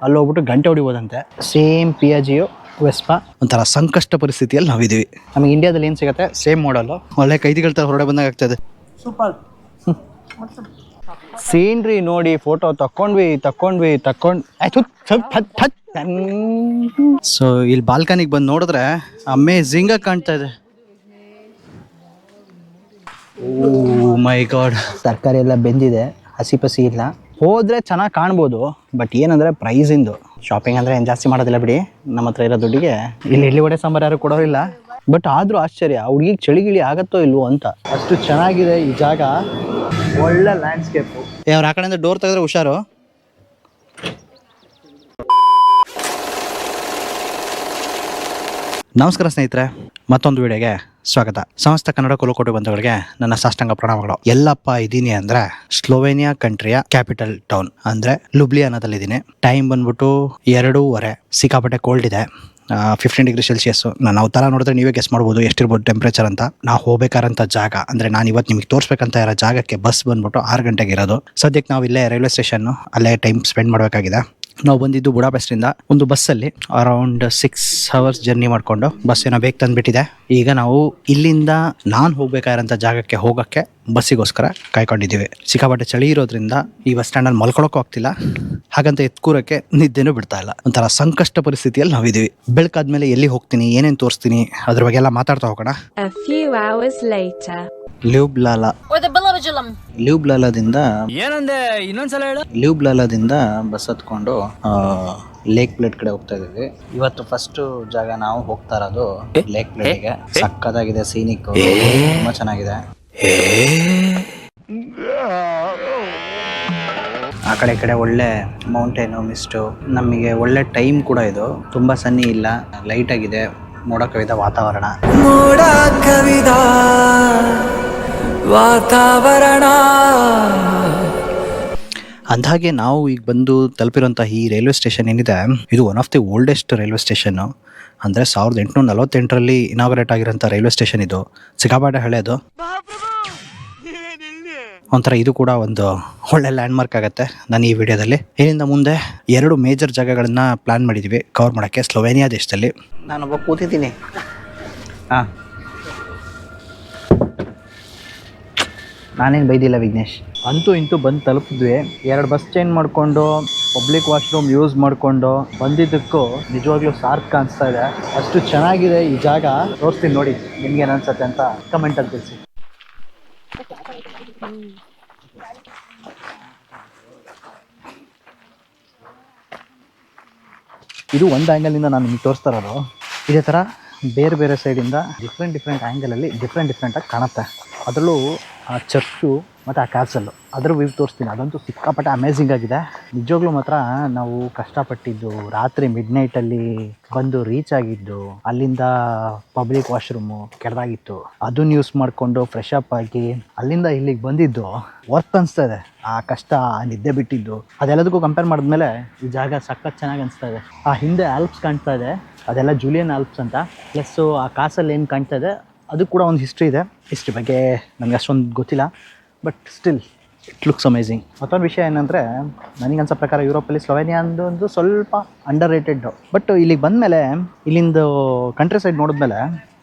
ಅಲ್ಲಿ ಹೋಗ್ಬಿಟ್ಟು ಗಂಟೆ ಹೊಡಿಬೋದಂತೆ. ಸೇಮ್ ಪಿಯಾಜಿಯೋ ವೆಸ್ಪಾ ಒಂಥರ ಸಂಕಷ್ಟ ಪರಿಸ್ಥಿತಿಯಲ್ಲಿ ನಾವಿದ್ದೀವಿ. ನಮಗೆ ಇಂಡಿಯಾದಲ್ಲಿ ಏನು ಸಿಗುತ್ತೆ ಸೇಮ್ ಮಾಡಲು ಒಳ್ಳೆ ಕೈದಿಗಳ ಥರ ಹೊರಡೆ ಬಂದಾಗ ಆಗ್ತದೆ. ಸೂಪರ್ ಸೀನ್ರಿ ನೋಡಿ ಫೋಟೋ ತಕ್ಕೊಂಡ್ವಿ ಆಯ್ತು. ಸೊ ಇಲ್ಲಿ ಬಾಲ್ಕನಿಗೆ ಬಂದು ನೋಡಿದ್ರೆ ಅಮೇಝಿಂಗ್ ಆಗಿ ಕಾಣ್ತಾ ಇದೆ. ಓ ಮೈ ಗಾಡ್, ತರಕಾರಿ ಎಲ್ಲ ಬೆಂದಿದೆ, ಹಸಿ ಪಸಿ ಇಲ್ಲ. ಹೋದ್ರೆ ಚೆನ್ನಾಗಿ ಕಾಣ್ಬೋದು, ಬಟ್ ಏನಂದ್ರೆ ಪ್ರೈಸಿಂದು ಶಾಪಿಂಗ್ ಅಂದ್ರೆ ಏನು ಜಾಸ್ತಿ ಮಾಡೋದಿಲ್ಲ ಬಿಡಿ. ನಮ್ಮ ಹತ್ರ ಇರೋ ದುಡ್ಡಿಗೆ ಇಲ್ಲಿ ಇಡ್ಲಿ ವಡೆ ಸಾಂಬಾರು ಯಾರು ಕೊಡೋರಿಲ್ಲ. ಬಟ್ ಆದ್ರೂ ಆಶ್ಚರ್ಯ, ಹುಡುಗಿಗೆ ಚಳಿಗಿಳಿ ಆಗತ್ತೋ ಇಲ್ವೋ ಅಂತ, ಅಷ್ಟು ಚೆನ್ನಾಗಿದೆ ಈ ಜಾಗ. ಒಳ್ಳೆ ಲ್ಯಾಂಡ್ಸ್ಕೇಪು. ಅವ್ರು ಆ ಕಡೆಯಿಂದ ಡೋರ್ ತೆಗೆದ್ರೆ ಹುಷಾರು. ನಮಸ್ಕಾರ ಸ್ನೇಹಿತರೆ, ಮತ್ತೊಂದು ವಿಡಿಯೋಗೆ ಸ್ವಾಗತ. ಸಮಸ್ತ ಕನ್ನಡ ಕುಲಕೋಟಿ ಬಂಧುಗಳಿಗೆ ನನ್ನ ಸಾಷ್ಟಾಂಗ ಪ್ರಣಾಮಗಳು. ಎಲ್ಲಪ್ಪ ಇದ್ದೀನಿ ಅಂದ್ರೆ ಸ್ಲೋವೇನಿಯಾ ಕಂಟ್ರಿಯ ಕ್ಯಾಪಿಟಲ್ ಟೌನ್ ಅಂದ್ರೆ ಲುಬ್ಲಿಯಾನಾದಲ್ಲಿ ಇದ್ದೀನಿ. ಟೈಮ್ ಬಂದ್ಬಿಟ್ಟು 2:30. ಸಿಕ್ಕಾಪಟ್ಟೆ ಕೋಲ್ಡ್ ಇದೆ, 15 ಡಿಗ್ರಿ ಸೆಲ್ಸಿಯಸ್. ನಾವು ತರ ನೋಡಿದ್ರೆ ನೀವೇ ಗೆಸ್ ಮಾಡ್ಬೋದು ಎಷ್ಟಿರ್ಬೋದು ಟೆಂಪ್ರೇಚರ್ ಅಂತ. ನಾವು ಹೋಗ್ಬೇಕಾರಂತ ಜಾಗ ಅಂದ್ರೆ ನಾನು ಇವತ್ತು ನಿಮಗೆ ತೋರಿಸ್ಬೇಕಂತ ಇರೋ ಜಾಗಕ್ಕೆ ಬಸ್ ಬಂದ್ಬಿಟ್ಟು 6 ಗಂಟೆಗೆ ಇರೋದು. ಸದ್ಯಕ್ಕೆ ನಾವು ಇಲ್ಲೇ ರೈಲ್ವೆ ಸ್ಟೇಷನ್ ಅಲ್ಲೇ ಟೈಮ್ ಸ್ಪೆಂಡ್ ಮಾಡಬೇಕಾಗಿದೆ. ನಾವು ಬಂದಿದ್ದು ಬುಡಾಪೆಸ್ಟಿಂದ ಒಂದು ಬಸ್ಸಲ್ಲಿ ಅರೌಂಡ್ 6 ಅವರ್ಸ್ ಜರ್ನಿ ಮಾಡಿಕೊಂಡು ಬಸ್ ಏನೋ ಬೇಗ ತಂದುಬಿಟ್ಟಿದೆ. ಈಗ ನಾವು ಇಲ್ಲಿಂದ ನಾನು ಹೋಗ್ಬೇಕಾಗಿರೋಂಥ ಜಾಗಕ್ಕೆ ಹೋಗೋಕ್ಕೆ ಬಸ್ಸಿಗೋಸ್ಕರ ಕಾಯ್ಕೊಂಡಿದ್ದೀವಿ. ಸಿಕ್ಕಾಪಟ್ಟೆ ಚಳಿ ಇರೋದ್ರಿಂದ ಈ ಬಸ್ ಸ್ಟ್ಯಾಂಡಲ್ಲಿ ಮಲ್ಕೊಳ್ಳೋಕ್ಕೂ ಆಗ್ತಿಲ್ಲ, ಹಾಗಂತ ಎತ್ಕೂರಕ್ಕೆ ನಿದ್ದೆನೂ ಬಿಡ್ತಾ ಇಲ್ಲ. ಒಂಥರ ಸಂಕಷ್ಟ ಪರಿಸ್ಥಿತಿಯಲ್ಲಿ ನಾವಿದ್ದೀವಿ. ಬೆಳಕಾದ್ಮೇಲೆ ಎಲ್ಲಿ ಹೋಗ್ತೀನಿ, ಏನೇನು ತೋರಿಸ್ತೀನಿ, ಅದ್ರ ಬಗ್ಗೆ ಎಲ್ಲ ಮಾತಾಡ್ತಾ ಹೋಗೋಣ. ಲ್ಯೂಬ್ಲಾಲಾದಿಂದ ಏನಂದೆ ಇನ್ನೊಂದ್ಸಲ ಹೇಳು. ಲ್ಯೂಬ್ಲಾಲಾದಿಂದ ಬಸ್ ಹತ್ಕೊಂಡು ಲೇಕ್ ಪ್ಲೇಟ್ ಕಡೆ ಹೋಗ್ತಾ ಇದೀವಿ. ಇವತ್ತು ಫಸ್ಟ್ ಜಾಗ ನಾವು ಹೋಗ್ತಾ ಇರೋದು ಲೇಕ್ ಪ್ಲೇಟ್ಗೆ. ಸಕ್ಕತ್ತಾಗಿದೆ, ಸೀನಿಕ್ ತುಂಬಾ ಚೆನ್ನಾಗಿದೆ. ಆ ಕಡೆ ಈ ಕಡೆ ಒಳ್ಳೆ ಮೌಂಟೇನು, ಮಿಸ್ಟು. ನಮಗೆ ಒಳ್ಳೆ ಟೈಮ್ ಕೂಡ ಇದು. ತುಂಬಾ ಸನ್ನಿ ಇಲ್ಲ, ಲೈಟ್ ಆಗಿದೆ, ಮೋಡ ಕವಿದ ವಾತಾವರಣ. ಅಂದಾಗೆ ನಾವು ಈಗ ಬಂದು ತಲುಪಿರೋಂಥ ಈ ರೈಲ್ವೆ ಸ್ಟೇಷನ್ ಏನಿದೆ, ಇದು one of the oldest railway station. ಅಂದರೆ 1848ರಲ್ಲಿ ಇನಾಗ್ರೇಟ್ ಆಗಿರೋಂಥ ರೈಲ್ವೆ ಸ್ಟೇಷನ್ ಇದು. ಸಿಕ್ಕಾಪಟ್ಟೆ ಹಳೆಯದು. ಒಂಥರ ಇದು ಕೂಡ ಒಂದು ಒಳ್ಳೆ ಲ್ಯಾಂಡ್ಮಾರ್ಕ್ ಆಗುತ್ತೆ ನಾನು ಈ ವಿಡಿಯೋದಲ್ಲಿ. ಏನಿಂದ ಮುಂದೆ 2 ಮೇಜರ್ ಜಾಗಗಳನ್ನ ಪ್ಲಾನ್ ಮಾಡಿದ್ದೀವಿ ಕವರ್ ಮಾಡೋಕ್ಕೆ ಸ್ಲೋವೇನಿಯಾ ದೇಶದಲ್ಲಿ. ನಾನೊಬ್ಬ ಕೂತಿದ್ದೀನಿ. ನಾನೇನು ಬೈದಿಲ್ಲ ವಿಘ್ನೇಶ್. ಅಂತೂ ಇಂತೂ ಬಂದು ತಲುಪಿದ್ವಿ. 2 ಬಸ್ ಚೇಂಜ್ ಮಾಡಿಕೊಂಡು ಪಬ್ಲಿಕ್ ವಾಶ್ರೂಮ್ ಯೂಸ್ ಮಾಡಿಕೊಂಡು ಬಂದಿದ್ದಕ್ಕೂ ನಿಜವಾಗ್ಲೂ ಸಾರ್ಥಕ ಅನಿಸ್ತಾ ಇದೆ. ಅಷ್ಟು ಚೆನ್ನಾಗಿದೆ ಈ ಜಾಗ. ತೋರಿಸ್ತೀನಿ ನೋಡಿ, ನಿಮ್ಗೇನು ಅನ್ಸುತ್ತೆ ಅಂತ ಕಮೆಂಟಲ್ಲಿ ತಿಳಿಸಿ. ಇದು ಒಂದು ಆ್ಯಂಗಲಿಂದ ನಾನು ನಿಮಗೆ ತೋರಿಸ್ತಾ ಇರೋದು. ಇದೇ ಥರ ಬೇರೆ ಬೇರೆ ಸೈಡಿಂದ ಡಿಫ್ರೆಂಟ್ ಆ್ಯಂಗಲಲ್ಲಿ ಡಿಫ್ರೆಂಟಾಗಿ ಕಾಣುತ್ತೆ. ಅದರಲ್ಲೂ ಆ ಚರ್ಚು ಮತ್ತು ಆ ಕ್ಯಾಸಲ್ಲು ಅದರ ವ್ಯೂ ತೋರಿಸ್ತೀನಿ. ಅದಂತೂ ಸಿಕ್ಕಾಪಟ್ಟೆ ಅಮೇಝಿಂಗ್ ಆಗಿದೆ ನಿಜವಾಗ್ಲೂ. ಮಾತ್ರ ನಾವು ಕಷ್ಟಪಟ್ಟಿದ್ದು ರಾತ್ರಿ ಮಿಡ್ನೈಟಲ್ಲಿ ಬಂದು ರೀಚ್ ಆಗಿದ್ದು, ಅಲ್ಲಿಂದ ಪಬ್ಲಿಕ್ ವಾಶ್ರೂಮು ಕೆಡದಾಗಿತ್ತು, ಅದನ್ನ ಯೂಸ್ ಮಾಡಿಕೊಂಡು ಫ್ರೆಶ್ ಅಪ್ ಆಗಿ ಅಲ್ಲಿಂದ ಇಲ್ಲಿಗೆ ಬಂದಿದ್ದು ವರ್ತ್ ಅನಿಸ್ತಾ ಇದೆ. ಆ ಕಷ್ಟ, ಆ ನಿದ್ದೆ ಬಿಟ್ಟಿದ್ದು ಅದೆಲ್ಲದಕ್ಕೂ ಕಂಪೇರ್ ಮಾಡಿದ್ಮೇಲೆ ಈ ಜಾಗ ಸಖತ್ ಚೆನ್ನಾಗಿ ಅನಿಸ್ತಾ ಇದೆ. ಆ ಹಿಂದೆ ಆಲ್ಪ್ಸ್ ಕಾಣ್ತಾ ಇದೆ, ಅದೆಲ್ಲ ಜೂಲಿಯನ್ ಆಲ್ಪ್ಸ್ ಅಂತ. ಪ್ಲಸ್ಸು ಆ ಕಾಸಲ್ಲಿ ಏನು ಕಾಣ್ತಾ ಇದೆ ಅದು ಕೂಡ ಒಂದು ಹಿಸ್ಟ್ರಿ ಇದೆ. ಹಿಸ್ಟ್ರಿ ಬಗ್ಗೆ ನನಗೆ ಅಷ್ಟೊಂದು ಗೊತ್ತಿಲ್ಲ, but still it looks amazing. ಮತ್ತೊಂದು ವಿಷಯ ಏನಂದರೆ, ನನಗನ್ಸೋ ಪ್ರಕಾರ ಯುರೋಪಲ್ಲಿ ಸ್ಲೋವೇನಿಯಾ ಒಂದು ಸ್ವಲ್ಪ ಅಂಡರ್ ರೇಟೆಡ್. ಬಟ್ ಇಲ್ಲಿಗೆ ಬಂದಮೇಲೆ ಇಲ್ಲಿಂದು ಕಂಟ್ರಿ ಸೈಡ್ ನೋಡಿದ್ಮೇಲೆ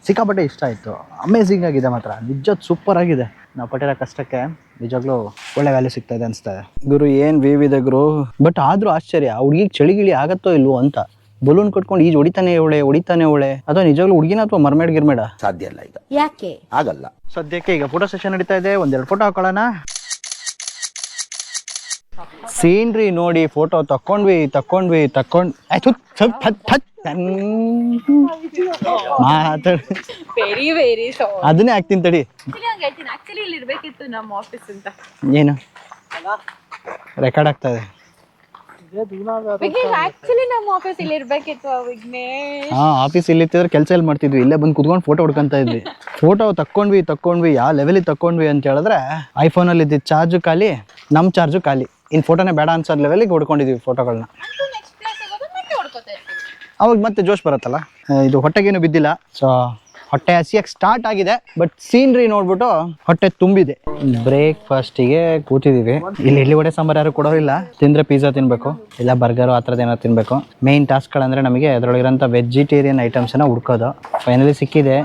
ಸಿಕ್ಕಾಪಟ್ಟೆ ಇಷ್ಟ ಆಯಿತು. ಅಮೇಝಿಂಗ್ ಆಗಿದೆ ಮಾತ್ರ, ನಿಜ ಸೂಪರ್ ಆಗಿದೆ. ನಾವು ಪಟ್ಟಿರೋ ಕಷ್ಟಕ್ಕೆ ನಿಜವಾಗ್ಲೂ ಒಳ್ಳೆ ವ್ಯಾಲ್ಯೂ ಸಿಗ್ತಾ ಇದೆ ಅನಿಸ್ತಾ ಇದೆ. ಗುರು ಏನು ವೇವ್ ಇದೆ ಗುರು. ಬಟ್ ಆದರೂ ಆಶ್ಚರ್ಯ, ಹುಡುಗಿಗೆ ಚಳಿಗಿಳಿ ಆಗತ್ತೋ ಇಲ್ವೋ ಅಂತ. ಬಲೂನ್ ಕಟ್ಕೊಂಡು ಈಜು ಹೊಡಿತಾನೆ ಅವಳೆ ಅಥವಾ ನಿಜವಾಗ್ಲೂ ಹುಡುಗಿನ ಅಥವಾ ಮರ್ಮೇಡ್ ಗಿರ್ಮೇಡ? ಸಾಧ್ಯ ಇಲ್ಲ ಈಗ, ಯಾಕೆ ಆಗಲ್ಲ. ಸದ್ಯಕ್ಕೆ ಈಗ ಫೋಟೋ ಸೆಷನ್ ನಡೀತಾ ಇದೆ. 1-2 ಫೋಟೋ ಹಾಕೊಳ್ಳೋಣ. ಸೀನ್ರಿ ನೋಡಿ ಫೋಟೋ ತಕ್ಕೊಂಡ್ವಿ ಆಯ್ತು. ಮಾತಾಡ ವೆರಿ ಅದನ್ನೇ ಹಾಕ್ತೀನಿ ತಡಿ. ಆಕ್ಚುಲಿ ಇಲ್ಲಿ ಇರ್ಬೇಕಿತ್ತು ನಮ್ಮ ಆಫೀಸ್ ಅಂತ. ಏನು ರೆಕಾರ್ಡ್ ಆಗ್ತಾ ಇದೆ? ಆಕ್ಚುಲಿ ನಮ್ಮ ಆಫೀಸ್ ಇಲ್ಲಿ ಇರ್ಬೇಕಿತ್ತು ವಿಘ್ನೇಶ್. ಆಫೀಸ್ ಇಲ್ಲಿ ಇತ್ತಿದ್ರೆ ಕೆಲಸ ಎಲ್ಲಿ ಮಾಡ್ತಿದ್ವಿ? ಇಲ್ಲೇ ಬಂದು ಕುತ್ಕೊಂಡು ಫೋಟೋ ಹೊಡ್ಕೊಂತ ಇದ್ವಿ. ಫೋಟೋ ತಕ್ಕೊಂಡ್ವಿ ಯಾವ ಲೆವೆಲಿಗೆ ತಕ್ಕೊಂಡ್ವಿ ಅಂತ ಹೇಳಿದ್ರೆ, ಐಫೋನಲ್ಲಿ ಇದ್ದಿದ್ದು ಚಾರ್ಜು ಖಾಲಿ, ನಮ್ಮ ಚಾರ್ಜು ಖಾಲಿ. ಇನ್ನು ಫೋಟೋನೇ ಬೇಡ ಅನ್ಸೋ ಲೆವೆಲಿಗೆ ಹೊಡ್ಕೊಂಡಿದ್ವಿ ಫೋಟೋಗಳನ್ನ. ಅವಾಗ ಮತ್ತೆ ಜೋಶ್ ಬರುತ್ತಲ್ಲ. ಇದು ಹೊಟ್ಟೆಗೇನು ಬಿದ್ದಿಲ್ಲ. ಸೊ ಹೊಟ್ಟೆ ಹಸಿಯಕ್ಕೆ ಸ್ಟಾರ್ಟ್ ಆಗಿದೆ, ಬಟ್ ಸೀನ್ರಿ ನೋಡ್ಬಿಟ್ಟು ಹೊಟ್ಟೆ ತುಂಬಿದೆ. ಬ್ರೇಕ್ಫಾಸ್ಟಿಗೆ ಕೂತಿದ್ದೀವಿ. ಇಲ್ಲಿ ಇಡ್ಲಿ ವಡೆ ಸಾಂಬಾರು ಯಾರು ಕೊಡೋರಿಲ್ಲ, ತಿಂದರೆ ಪಿಜ್ಜಾ ತಿನ್ನಬೇಕು ಇಲ್ಲ ಬರ್ಗರು ಆ ಥರದ್ದು ಏನಾದ್ರು ತಿನ್ನಬೇಕು. ಮೇನ್ ಟಾಸ್ಕ್ಗಳಂದರೆ ನಮಗೆ ಅದರೊಳಗಿರೋಂಥ ವೆಜಿಟೇರಿಯನ್ ಐಟಮ್ಸನ್ನು ಹುಡ್ಕೋದು. ಫೈನಲಿ ಸಿಕ್ಕಿದೆ,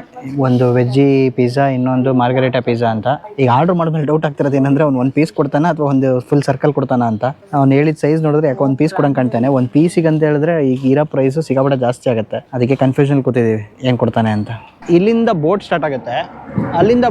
ಒಂದು ವೆಜ್ಜಿ ಪಿಜ್ಜಾ, ಇನ್ನೊಂದು ಮಾರ್ಗರೇಟಾ ಪಿಜ್ಜಾ ಅಂತ. ಈಗ ಆರ್ಡರ್ ಮಾಡಿದ್ಮೇಲೆ ಡೌಟ್ ಆಗ್ತಿರೋದು ಏನಂದರೆ ಒಂದು ಪೀಸ್ ಕೊಡ್ತಾನೆ ಅಥವಾ ಒಂದು ಫುಲ್ ಸರ್ಕಲ್ ಕೊಡ್ತಾನ ಅಂತ. ಅವ್ನು ಹೇಳಿದ ಸೈಜ್ ನೋಡಿದ್ರೆ ಯಾಕೆ ಒಂದು ಪೀಸ್ ಕೊಡಂಗೆ ಕಾಣ್ತಾನೆ. ಒಂದು ಪೀಸಿಗೆ ಅಂತ ಹೇಳಿದ್ರೆ ಈಗ ಇರೋ ಪ್ರೈಸು ಸಿಕ್ಕಾಪಟ್ಟೆ ಜಾಸ್ತಿ ಆಗುತ್ತೆ. ಅದಕ್ಕೆ ಕನ್ಫ್ಯೂಷನ್ ಕೂತಿದ್ದೀವಿ ಏನು ಕೊಡ್ತಾನೆ ಅಂತ. ಇಲ್ಲಿಂದ ಬೋಟ್ ಸ್ಟಾರ್ಟ್ ಆಗುತ್ತೆ, ಇಲ್ಲಿಂದ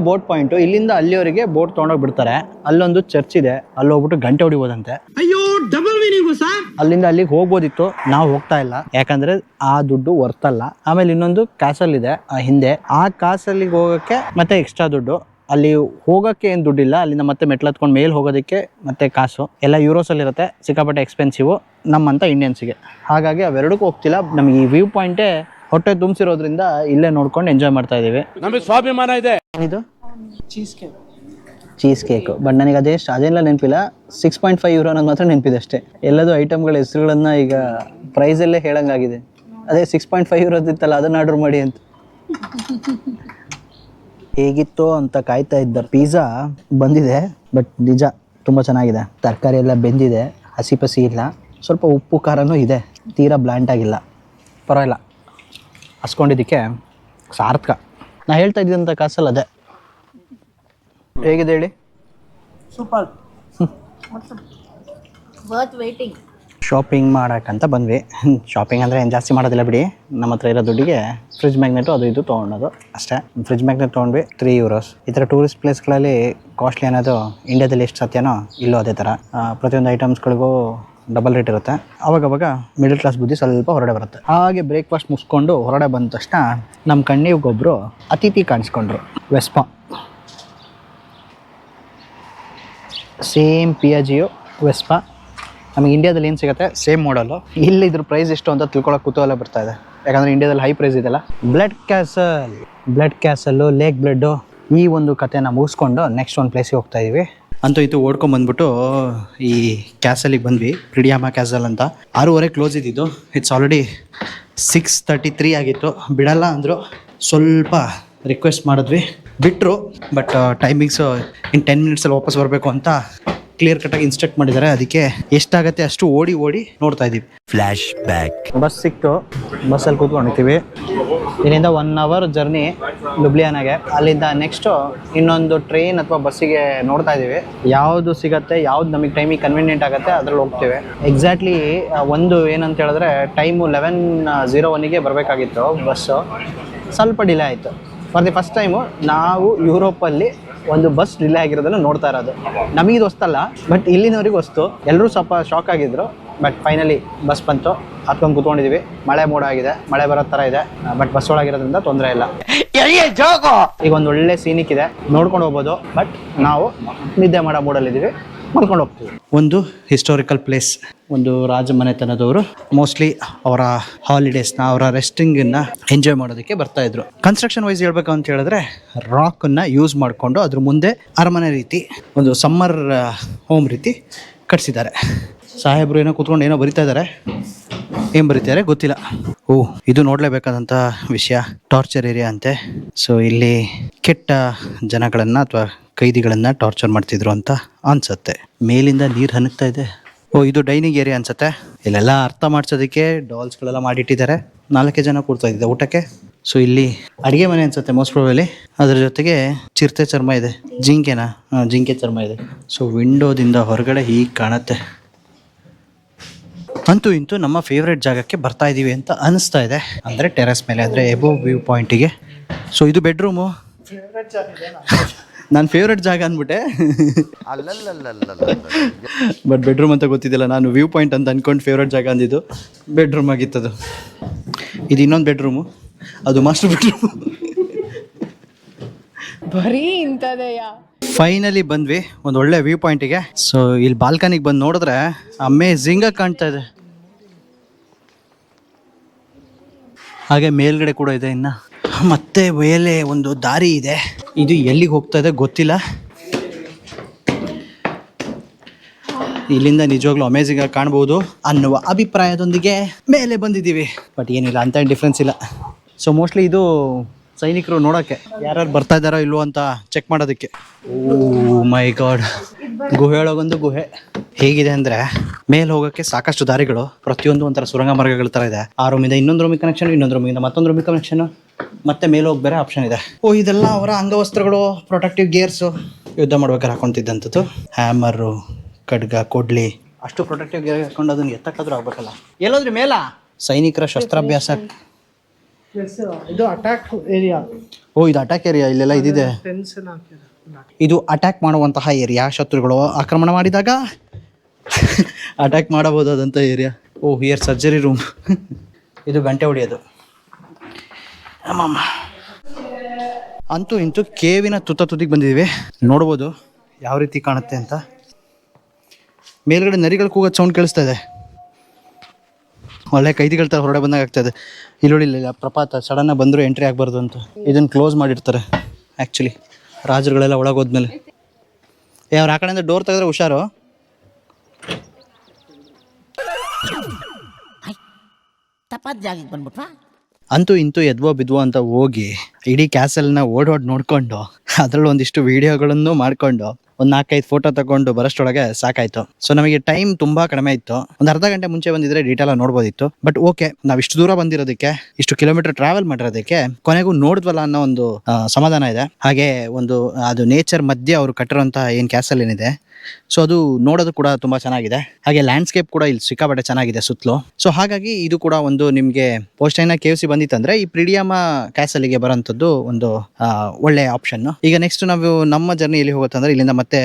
ಬೋಟ್ ಪಾಯಿಂಟು, ಇಲ್ಲಿಂದ ಅಲ್ಲಿವರೆಗೆ ಬೋಟ್ ತೊಗೊಂಡೋಗಿ ಬಿಡ್ತಾರೆ. ಅಲ್ಲೊಂದು ಚರ್ಚ್ ಇದೆ, ಅಲ್ಲಿ ಹೋಗ್ಬಿಟ್ಟು ಗಂಟೆ ಹೊಡಿಬೋದಂತೆ. ಅಯ್ಯೋ ಡಬಲ್ ಮೀನಿಂಗು ಸರ್. ಅಲ್ಲಿಂದ ಅಲ್ಲಿಗೆ ಹೋಗ್ಬೋದಿತ್ತು, ನಾವು ಹೋಗ್ತಾ ಇಲ್ಲ ಯಾಕಂದ್ರೆ ಆ ದುಡ್ಡು ವರ್ತಲ್ಲ. ಆಮೇಲೆ ಇನ್ನೊಂದು ಕ್ಯಾಸಲ್ ಇದೆ ಹಿಂದೆ, ಆ ಕ್ಯಾಸಲ್ಲಿಗೆ ಹೋಗೋಕ್ಕೆ ಮತ್ತೆ ಎಕ್ಸ್ಟ್ರಾ ದುಡ್ಡು. ಅಲ್ಲಿ ಹೋಗೋಕ್ಕೆ ಏನು ದುಡ್ಡಿಲ್ಲ, ಅಲ್ಲಿಂದ ಮತ್ತೆ ಮೆಟ್ಲತ್ಕೊಂಡು ಮೇಲೆ ಹೋಗೋದಕ್ಕೆ ಮತ್ತೆ ಕಾಸು ಎಲ್ಲ ಯೂರೋಸಲ್ಲಿರುತ್ತೆ, ಸಿಕ್ಕಾಪಟ್ಟೆ ಎಕ್ಸ್ಪೆನ್ಸಿವು ನಮ್ಮಂಥ ಇಂಡಿಯನ್ಸಿಗೆ. ಹಾಗಾಗಿ ಅವೆರಡಕ್ಕೂ ಹೋಗ್ತಿಲ್ಲ. ನಮಗೆ ಈ ವ್ಯೂ ಪಾಯಿಂಟೇ ಹೊಟ್ಟೆ ತುಂಬಿಸಿರೋದ್ರಿಂದ ಇಲ್ಲೇ ನೋಡ್ಕೊಂಡು ಎಂಜಾಯ್ ಮಾಡ್ತಾ ಇದೀವಿ. ನಮಗೆ ಸ್ವಾಭಿಮಾನ ಇದೆ. ಇದು ಚೀಸ್ ಕೇಕು, ಬಟ್ ನನಗೆ ಅದೇನೆಲ್ಲ ನೆನಪಿಲ್ಲ. 6.5 ಯೂರೋ ಅನ್ನೋದು ಮಾತ್ರ ನೆನಪಿದೆ ಅಷ್ಟೇ. ಎಲ್ಲದೂ ಐಟಮ್ಗಳ ಹೆಸರುಗಳನ್ನ ಈಗ ಪ್ರೈಸಲ್ಲೇ ಹೇಳಂಗಾಗಿದೆ. ಅದೇ 6.5 ಯೂರೋದಿತ್ತಲ್ಲ, ಅದನ್ನು ಆರ್ಡರ್ ಮಾಡಿ ಅಂತ. ಹೇಗಿತ್ತು ಅಂತ ಕಾಯ್ತಾ ಇದ್ದ ಪಿಜ್ಜಾ ಬಂದಿದೆ, ಬಟ್ ನಿಜ ತುಂಬ ಚೆನ್ನಾಗಿದೆ. ತರಕಾರಿ ಎಲ್ಲ ಬೆಂದಿದೆ, ಹಸಿ ಪಸಿ ಇಲ್ಲ, ಸ್ವಲ್ಪ ಉಪ್ಪು ಖಾರನೂ ಇದೆ, ತೀರಾ ಬ್ಲ್ಯಾಂಟ್ ಆಗಿಲ್ಲ, ಪರವಾಗಿಲ್ಲ. ಹಸ್ಕೊಂಡಿದ್ದಕ್ಕೆ ಸಾರ್ಥಕ. ನಾ ಹೇಳ್ತಾ ಇದ್ದಂಥ ಕಾಸಲ್ಲಿ ಅದೇ. ಹೇಗಿದೆ ಹೇಳಿ? ಸೂಪರ್. Worth waiting. ಶಾಪಿಂಗ್ ಮಾಡೋಕ್ಕಂತ ಬಂದ್ವಿ. ಶಾಪಿಂಗ್ ಅಂದರೆ ಏನು ಜಾಸ್ತಿ ಮಾಡೋದಿಲ್ಲ ಬಿಡಿ, ನಮ್ಮ ಹತ್ರ ಇರೋ ದುಡ್ಡಿಗೆ ಫ್ರಿಜ್ ಮ್ಯಾಗ್ನೆಟು ಅದು ಇದು ತೊಗೊಳೋದು ಅಷ್ಟೇ. ಫ್ರಿಜ್ ಮ್ಯಾಗ್ನೆಟ್ ತೊಗೊಂಡ್ವಿ 3 ಯೂರೋಸ್. ಈ ಥರ ಟೂರಿಸ್ಟ್ ಪ್ಲೇಸ್ಗಳಲ್ಲಿ ಕಾಸ್ಟ್ಲಿ ಅನ್ನೋದು ಇಂಡಿಯಾದಲ್ಲಿ ಎಷ್ಟು ಸತ್ಯನೋ ಇಲ್ಲೂ ಅದೇ ಥರ. ಪ್ರತಿಯೊಂದು ಐಟಮ್ಸ್ಗಳಿಗೂ ಡಬಲ್ ರೇಟ್ ಇರುತ್ತೆ. ಅವಾಗವಾಗ ಮಿಡಲ್ ಕ್ಲಾಸ್ ಬುದ್ಧಿ ಸ್ವಲ್ಪ ಹೊರಗಡೆ ಬರುತ್ತೆ. ಹಾಗೆ ಬ್ರೇಕ್ಫಾಸ್ಟ್ ಮುಗಿಸ್ಕೊಂಡು ಹೊರಗಡೆ ಬಂದ ತಕ್ಷಣ ನಮ್ಮ ಕಣ್ಣಿಗೊಬ್ಬರು ಅತಿಥಿ ಕಾಣಿಸ್ಕೊಂಡ್ರು. Vespa, same Piaggio Vespa. ನಮಗೆ ಇಂಡಿಯಾದಲ್ಲಿ ಏನು ಸಿಗುತ್ತೆ ಸೇಮ್ ಮಾಡಲು. ಇಲ್ಲಿ ಇದ್ರ ಪ್ರೈಸ್ ಎಷ್ಟು ಅಂತ ತಿಳ್ಕೊಳ್ಳೋಕೆ ಕುತೂಹಲ ಬರ್ತಾ ಇದೆ, ಯಾಕಂದರೆ ಇಂಡಿಯಾದಲ್ಲಿ ಹೈ ಪ್ರೈಸ್ ಇದೆಲ್ಲ. ಬ್ಲಡ್ ಕ್ಯಾಸಲ್ಲು, ಲೇಕ್ ಬ್ಲಡ್ಡು, ಈ ಒಂದು ಕಥೆನ ಮುಗಿಸ್ಕೊಂಡು ನೆಕ್ಸ್ಟ್ ಒಂದು ಪ್ಲೇಸಿಗೆ ಹೋಗ್ತಾ ಇದೀವಿ. ಅಂತೂ ಇದು ಓಡ್ಕೊಂಬಂದ್ಬಿಟ್ಟು ಈ ಕ್ಯಾಸಲಿಗೆ ಬಂದ್ವಿ, ಪ್ರಿಡಿಯಾಮ ಕ್ಯಾಸಲ್ ಅಂತ. 6:30 ಕ್ಲೋಸ್ ಇದ್ದಿದ್ದು, ಇಟ್ಸ್ ಆಲ್ರೆಡಿ 6:33 ಆಗಿತ್ತು. ಬಿಡಲ್ಲ ಅಂದರು, ಸ್ವಲ್ಪ ರಿಕ್ವೆಸ್ಟ್ ಮಾಡಿದ್ವಿ, ಬಿಟ್ಟರು. ಬಟ್ ಟೈಮಿಂಗ್ಸು ಇನ್ನು 10 ಮಿನಿಟ್ಸಲ್ಲಿ ವಾಪಸ್ ಬರಬೇಕು ಅಂತ ಕ್ಲಿಯರ್ ಕಟ್ಟಾಗಿ ಇನ್ಸ್ಟ್ರಕ್ಟ್ ಮಾಡಿದ್ದಾರೆ. ಅದಕ್ಕೆ ಎಷ್ಟಾಗತ್ತೆ ಅಷ್ಟು ಓಡಿ ನೋಡ್ತಾ ಇದ್ದೀವಿ. Flash back. ಬಸ್ ಸಿಕ್ತು, ಬಸ್ಸಲ್ಲಿ ಕೂತ್ಕೊಂಡಿರ್ತೀವಿ. ಇಲ್ಲಿಂದ 1 ಅವರ್ ಜರ್ನಿ ಲುಬ್ಲಿಯಾನಾಗೆ. ಅಲ್ಲಿಂದ ನೆಕ್ಸ್ಟು ಇನ್ನೊಂದು ಟ್ರೈನ್ ಅಥವಾ ಬಸ್ಸಿಗೆ ನೋಡ್ತಾ ಇದ್ದೀವಿ, ಯಾವುದು ಸಿಗುತ್ತೆ, ಯಾವ್ದು ನಮಗೆ ಟೈಮಿಗೆ ಕನ್ವೀನಿಯೆಂಟ್ ಆಗುತ್ತೆ ಅದ್ರಲ್ಲಿ ಹೋಗ್ತೀವಿ. ಎಕ್ಸಾಕ್ಟ್ಲಿ ಒಂದು ಏನಂತ ಹೇಳಿದ್ರೆ ಟೈಮು 11:01ಗೆ ಬರಬೇಕಾಗಿತ್ತು ಬಸ್ಸು, ಸ್ವಲ್ಪ ಡಿಲೇ ಆಯಿತು. ಫಾರ್ ದಿ ಫಸ್ಟ್ ಟೈಮು ನಾವು ಯುರೋಪಲ್ಲಿ ಒಂದು ಬಸ್ ಡಿಲೇ ಆಗಿರೋದನ್ನು ನೋಡ್ತಾ ಇರೋದು. ನಮಗಿದು ಹೊಸ್ತಲ್ಲ, ಬಟ್ ಇಲ್ಲಿನವ್ರಿಗೆ ಹೊಸ್ತು. ಎಲ್ಲರೂ ಸ್ವಲ್ಪ ಶಾಕ್ ಆಗಿದ್ರು. ಬಟ್ ಫೈನಲಿ ಬಸ್ ಬಂತು, ಹತ್ಕೊಂಡು ಕೂತ್ಕೊಂಡಿದ್ದೀವಿ. ಮಳೆ ಮೋಡ ಆಗಿದೆ, ಮಳೆ ಬರೋ ಥರ ಇದೆ, ಬಟ್ ಬಸ್ ಒಳಗಿರೋದ್ರಿಂದ ತೊಂದರೆ ಇಲ್ಲ. ಈಗ ಒಂದು ಒಳ್ಳೆ ಸೀನಿಕ್ ಇದೆ, ನೋಡ್ಕೊಂಡು ಹೋಗ್ಬೋದು. ಬಟ್ ನಾವು ನಿದ್ದೆ ಮಾಡೋ ಮೂಡಲ್ಲಿದ್ದೀವಿ, ಮಾಡ್ಕೊಂಡು ಹೋಗ್ತೀವಿ. ಒಂದು ಹಿಸ್ಟಾರಿಕಲ್ ಪ್ಲೇಸ್, ಒಂದು ರಾಜಮನೆತನದವರು ಮೋಸ್ಟ್ಲಿ ಅವರ ಹಾಲಿಡೇಸ್ನ, ಅವರ ರೆಸ್ಟಿಂಗನ್ನು ಎಂಜಾಯ್ ಮಾಡೋದಕ್ಕೆ ಬರ್ತಾ ಇದ್ರು. ಕನ್ಸ್ಟ್ರಕ್ಷನ್ ವೈಸ್ ಹೇಳ್ಬೇಕು ಅಂತ ಹೇಳಿದ್ರೆ ರಾಕನ್ನು ಯೂಸ್ ಮಾಡಿಕೊಂಡು ಅದ್ರ ಮುಂದೆ ಅರಮನೆ ರೀತಿ, ಒಂದು ಸಮ್ಮರ್ ಹೋಮ್ ರೀತಿ ಕಟ್ಸಿದ್ದಾರೆ. ಸಾಹೇಬರು ಏನೋ ಕೂತ್ಕೊಂಡು ಏನೋ ಬರಿತಾ ಇದ್ದಾರೆ, ಏನು ಬರೀತಾರೆ ಗೊತ್ತಿಲ್ಲ. ಇದು ನೋಡಲೇಬೇಕಾದಂಥ ವಿಷಯ, ಟಾರ್ಚರ್ ಏರಿಯಾ ಅಂತೆ. ಸೊ ಇಲ್ಲಿ ಕೆಟ್ಟ ಜನಗಳನ್ನು ಅಥವಾ ಕೈದಿಗಳನ್ನು ಟಾರ್ಚರ್ ಮಾಡ್ತಿದ್ರು ಅಂತ ಅನ್ಸುತ್ತೆ. ಮೇಲಿಂದ ನೀರು ಹನಗ್ತಾ ಇದೆ. ಇದು ಡೈನಿಂಗ್ ಏರಿಯಾ ಅನ್ಸುತ್ತೆ. ಇಲ್ಲೆಲ್ಲ ಅರ್ಥ ಮಾಡಿಸೋದಕ್ಕೆ ಡಾಲ್ಸ್ಗಳೆಲ್ಲ ಮಾಡಿಟ್ಟಿದ್ದಾರೆ. 4 ಜನ ಕೂರ್ತಾ ಇದ್ದೆ ಊಟಕ್ಕೆ. ಸೊ ಇಲ್ಲಿ ಅಡುಗೆ ಮನೆ ಅನ್ಸುತ್ತೆ ಮೋಸ್ಟ್ ಪ್ರಾಬಬ್ಲಿ. ಅದ್ರ ಜೊತೆಗೆ ಚಿರತೆ ಚರ್ಮ ಇದೆ, ಜಿಂಕೆ ಚರ್ಮ ಇದೆ. ಸೊ ವಿಂಡೋದಿಂದ ಹೊರಗಡೆ ಹೀಗೆ ಕಾಣುತ್ತೆ. ಅಂತೂ ಇಂತೂ ನಮ್ಮ ಫೇವ್ರೇಟ್ ಜಾಗಕ್ಕೆ ಬರ್ತಾ ಇದ್ದೀವಿ ಅಂತ ಅನಿಸ್ತಾ ಇದೆ, ಅಂದರೆ ಟೆರೆಸ್ ಮೇಲೆ, ಅಂದರೆ ಎಬೋ ವ್ಯೂ ಪಾಯಿಂಟಿಗೆ. ಸೊ ಇದು ಬೆಡ್ರೂಮು. ನಾನು ಫೇವ್ರೇಟ್ ಜಾಗ ಅಂದ್ಬಿಟ್ಟೆ, ಬಟ್ ಬೆಡ್ರೂಮ್ ಅಂತ ಗೊತ್ತಿದ್ದಿಲ್ಲ. ನಾನು ವ್ಯೂ ಪಾಯಿಂಟ್ ಅಂತ ಅಂದ್ಕೊಂಡು ಫೇವ್ರೇಟ್ ಜಾಗ ಅಂದಿದ್ದು, ಬೆಡ್ರೂಮ್ ಆಗಿತ್ತದು. ಇದು ಇನ್ನೊಂದು ಬೆಡ್ರೂಮು, ಅದು ಮಾಸ್ಟರ್ ಬೆಡ್ರೂಮು. ಬರೀ ಇಂಥದೆಯಾ. ಫೈನಲಿ ಬಂದ್ವಿ ಒಂದು ಒಳ್ಳೆ ವ್ಯೂ ಪಾಯಿಂಟಿಗೆ. ಸೊ ಇಲ್ಲಿ ಬಾಲ್ಕನಿಗೆ ಬಂದು ನೋಡಿದ್ರೆ ಅಮೇಝಿಂಗಾಗಿ ಕಾಣ್ತಾ ಇದೆ. ಹಾಗೆ ಮೇಲ್ಗಡೆ ಕೂಡ ಇದೆ ಇನ್ನು. ಮತ್ತೆ ಮೇಲೆ ಒಂದು ದಾರಿ ಇದೆ, ಇದು ಎಲ್ಲಿಗೆ ಹೋಗ್ತಾ ಇದೆ ಗೊತ್ತಿಲ್ಲ. ಇಲ್ಲಿಂದ ನಿಜವಾಗ್ಲೂ ಅಮೇಝಿಂಗ್ ಆಗಿ ಕಾಣ್ಬೋದು ಅನ್ನುವ ಅಭಿಪ್ರಾಯದೊಂದಿಗೆ ಮೇಲೆ ಬಂದಿದ್ದೀವಿ. ಬಟ್ ಏನಿಲ್ಲ ಅಂತ ಡಿಫ್ರೆನ್ಸ್ ಇಲ್ಲ. ಸೊ ಮೋಸ್ಟ್ಲಿ ಇದು ಸೈನಿಕರು ನೋಡೋಕ್ಕೆ ಯಾರ್ಯಾರು ಬರ್ತಾ ಇದ್ದಾರೋ ಇಲ್ವೋ ಅಂತ ಚೆಕ್ ಮಾಡೋದಕ್ಕೆ. ಓ ಮೈ ಗಾಡ್, ಗುಹೆ ಒಳಗೊಂದು ಗುಹೆ. ಹೇಗಿದೆ ಅಂದರೆ ಮೇಲೆ ಹೋಗೋಕ್ಕೆ ಸಾಕಷ್ಟು ದಾರಿಗಳು, ಪ್ರತಿಯೊಂದು ಒಂಥರ ಸುರಂಗ ಮಾರ್ಗಗಳ ಥರ ಇದೆ. ಆ ರೂಮಿಂದ ಇನ್ನೊಂದು ರೂಮಿಗೆ ಕನೆಕ್ಷನ್, ಇನ್ನೊಂದು ರೂಮಿಂದ ಮತ್ತೊಂದು ರೂಮಿಗೆ ಕನೆಕ್ಷನ್, ಮತ್ತೆ ಮೇಲೆ ಹೋಗಿ ಬೇರೆ ಆಪ್ಷನ್ ಇದೆ. ಓ ಇದೆಲ್ಲ ಅವರ ಅಂಗವಸ್ತ್ರಗಳು, ಪ್ರೊಟೆಕ್ಟಿವ್ ಗೇರ್ಸು, ಯುದ್ಧ ಮಾಡ್ಬೇಕಾದ್ರೆ ಹಾಕೊಂತಿದ್ದಂಥದ್ದು. ಹ್ಯಾಮರು, ಖಡ್ಗ, ಕೊಡ್ಲಿ, ಅಷ್ಟು ಪ್ರೊಟೆಕ್ಟಿವ್ ಗೇರ್ ಹಾಕೊಂಡು ಅದನ್ನು ಎತ್ತಕ್ಕಾದ್ರೂ ಆಗ್ಬೇಕಲ್ಲ. ಎಲ್ಲೋದ್ರಿ ಮೇಲ ಸೈನಿಕರ ಶಸ್ತ್ರಾಭ್ಯಾಸ. ಇದು ಅಟ್ಯಾಕ್ ಏರಿಯಾ. ಓ ಇದು ಅಟ್ಯಾಕ್ ಏರಿಯಾ, ಇಲ್ಲೆಲ್ಲ ಇದಿದೆ. ಇದು ಅಟ್ಯಾಕ್ ಮಾಡುವಂತಹ ಏರಿಯಾ, ಶತ್ರುಗಳು ಆಕ್ರಮಣ ಮಾಡಿದಾಗ ಅಟ್ಯಾಕ್ ಮಾಡಬಹುದಾದಂಥ area. Oh here surgery room. ಇದು ಗಂಟೆ ಹೊಡಿಯೋದು. ಅಮ್ಮಮ್ಮ, ಅಂತೂ ಇಂತೂ ಕೇವಿನ ತುದಿಗೆ ಬಂದಿದ್ದೀವಿ. ನೋಡ್ಬೋದು ಯಾವ ರೀತಿ ಕಾಣುತ್ತೆ ಅಂತ. ಮೇಲ್ಗಡೆ ನರಿಗಳು ಕೂಗೋದು ಸೌಂಡ್ ಕೇಳಿಸ್ತಾ ಇದೆ. ಒಳ್ಳೆ ಕೈದಿಗಳ ಥರ ಹೊರಡೆ ಬಂದಾಗ ಆಗ್ತಾಯಿದೆ. ಇಲ್ಲ ಪ್ರಪಾತ ಸಡನ್ನಾಗಿ ಬಂದರೂ ಎಂಟ್ರಿ ಆಗಬಾರ್ದು ಅಂತ ಇದನ್ನು ಕ್ಲೋಸ್ ಮಾಡಿರ್ತಾರೆ ಆ್ಯಕ್ಚುಲಿ, ರಾಜರುಗಳೆಲ್ಲ ಒಳಗೋದ್ಮೇಲೆ. ಅವ್ರು ಆ ಕಡೆಯಿಂದ ಡೋರ್ ತೆಗೆದ್ರೆ ಹುಷಾರು. ತಪ್ಪಾದ ಜಾಗಕ್ಕೆ ಬಂದ್ಬಿಟ್ವಾ. ಅಂತೂ ಇಂತೂ ಎದ್ವೋ ಬಿದ್ವೋ ಅಂತ ಹೋಗಿ ಇಡೀ ಕ್ಯಾಸಲ್ನ ಓಡೋಡಿ ನೋಡಿಕೊಂಡು ಅದರಲ್ಲಿ ಒಂದಿಷ್ಟು ವೀಡಿಯೋಗಳನ್ನು ಮಾಡಿಕೊಂಡು ಒಂದು 4-5 ಫೋಟೋ ತಗೊಂಡು ಬರೋಷ್ಟೊಳಗೆ ಸಾಕಾಯಿತು. ಸೊ ನಮಗೆ ಟೈಮ್ ತುಂಬ ಕಡಿಮೆ ಇತ್ತು. ಒಂದು ಅರ್ಧ ಗಂಟೆ ಮುಂಚೆ ಬಂದಿದ್ರೆ ಡೀಟೇಲ್ ನೋಡ್ಬೋದಿತ್ತು. ಬಟ್ ಓಕೆ, ನಾವು ಇಷ್ಟು ದೂರ ಬಂದಿರೋದಕ್ಕೆ, ಇಷ್ಟು ಕಿಲೋಮೀಟರ್ ಟ್ರಾವೆಲ್ ಮಾಡಿರೋದಕ್ಕೆ ಕೊನೆಗೂ ನೋಡಿದ್ವಲ್ಲ ಅನ್ನೋ ಒಂದು ಸಮಾಧಾನ ಇದೆ. ಹಾಗೆ ಒಂದು ಅದು ನೇಚರ್ ಮಧ್ಯೆ ಅವರು ಕಟ್ಟಿರೋಂಥ ಏನು ಕ್ಯಾಸಲ್ ಏನಿದೆ, ಸೊ ಅದು ನೋಡೋದು ಕೂಡ ತುಂಬ ಚೆನ್ನಾಗಿದೆ. ಹಾಗೆ ಲ್ಯಾಂಡ್ಸ್ಕೇಪ್ ಕೂಡ ಇಲ್ಲಿ ಸಿಕ್ಕಾಪಟ್ಟೆ ಚೆನ್ನಾಗಿದೆ ಸುತ್ತಲೂ. ಸೊ ಹಾಗಾಗಿ ಇದು ಕೂಡ ಒಂದು ನಿಮಗೆ ಪೋಸ್ಟೈನ KFC ಬಂದಿತ್ತಂದ್ರೆ ಈ ಪ್ರಿಡಿಯಾಮ ಕ್ಯಾಸಲಿಗೆ ಬರೋಂಥದ್ದು ಒಂದು ಒಳ್ಳೆ ಆಪ್ಷನ್. ಈಗ ನೆಕ್ಸ್ಟ್ ನಾವು ನಮ್ಮ ಜರ್ನಿ ಎಲ್ಲಿ ಹೋಗುತ್ತಂದ್ರೆ ಇಲ್ಲಿಂದ ಮತ್ತೆ